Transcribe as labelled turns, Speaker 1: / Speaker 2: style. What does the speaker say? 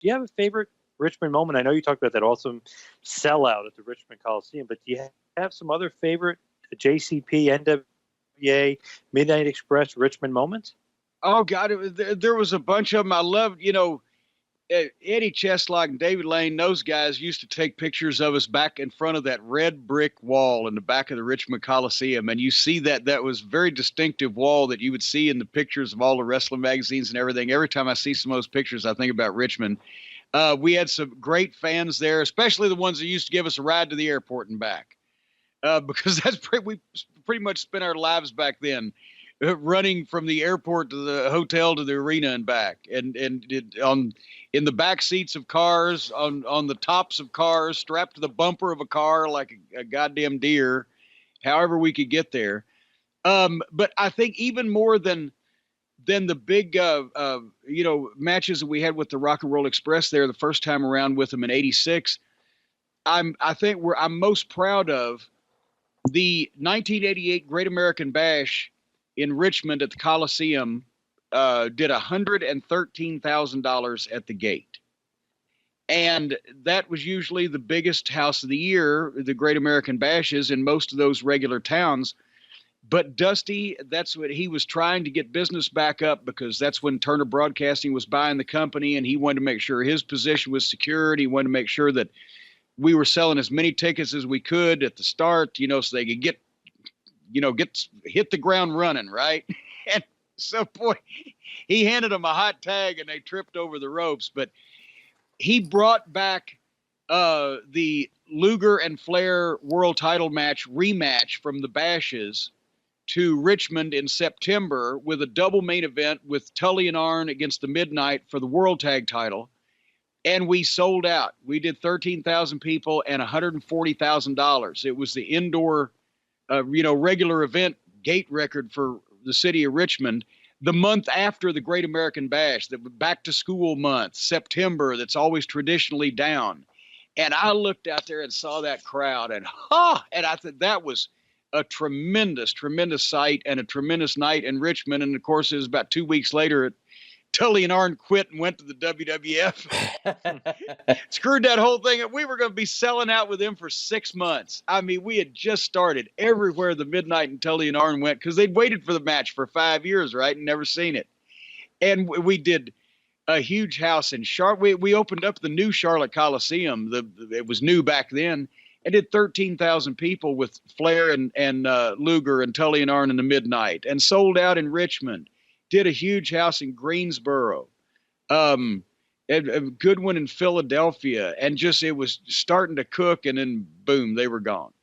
Speaker 1: Do you have a favorite Richmond moment? I know you talked about that awesome sellout at the Richmond Coliseum, but do you have some other favorite JCP, NWA, Midnight Express Richmond moments?
Speaker 2: Oh God, there was a bunch of them. I loved, Eddie Cheslock and David Lane, those guys used to take pictures of us back in front of that red brick wall in the back of the Richmond Coliseum. And you see that was very distinctive wall that you would see in the pictures of all the wrestling magazines and everything. Every time I see some of those pictures, I think about Richmond. We had some great fans there, especially the ones that used to give us a ride to the airport and back. Because we pretty much spent our lives back then running from the airport to the hotel to the arena and back, and in the back seats of cars, on the tops of cars, strapped to the bumper of a car like a goddamn deer, however we could get there. But I think even more than the big matches that we had with the Rock and Roll Express there the first time around with them in '86, I'm most proud of the 1988 Great American Bash in Richmond at the Coliseum. Did $113,000 at the gate. And that was usually the biggest house of the year, the Great American Bashes in most of those regular towns. But Dusty, that's what he was trying to get business back up, because that's when Turner Broadcasting was buying the company, and he wanted to make sure his position was secured. He wanted to make sure that we were selling as many tickets as we could at the start, so they could hit the ground running, right? And so, boy, he handed them a hot tag and they tripped over the ropes. But he brought back the Luger and Flair world title rematch from the Bashes to Richmond in September with a double main event with Tully and Arn against the Midnight for the world tag title. And we sold out. We did 13,000 people and $140,000. It was the indoor, regular event gate record for the city of Richmond. The month after the Great American Bash, the back to school month, September, that's always traditionally down. And I looked out there and saw that crowd, and I thought that was a tremendous, tremendous sight and a tremendous night in Richmond. And of course, it was about 2 weeks later, Tully and Arn quit and went to the WWF. Screwed that whole thing up. We were going to be selling out with them for 6 months. I mean, we had just started everywhere the Midnight and Tully and Arn went, because they'd waited for the match for 5 years, right, and never seen it. And we did a huge house in Charlotte. We opened up the new Charlotte Coliseum. It was new back then. And did 13,000 people with Flair and Luger and Tully and Arn in the Midnight, and sold out in Richmond. Did a huge house in Greensboro, a good one in Philadelphia, and just it was starting to cook, and then boom, they were gone.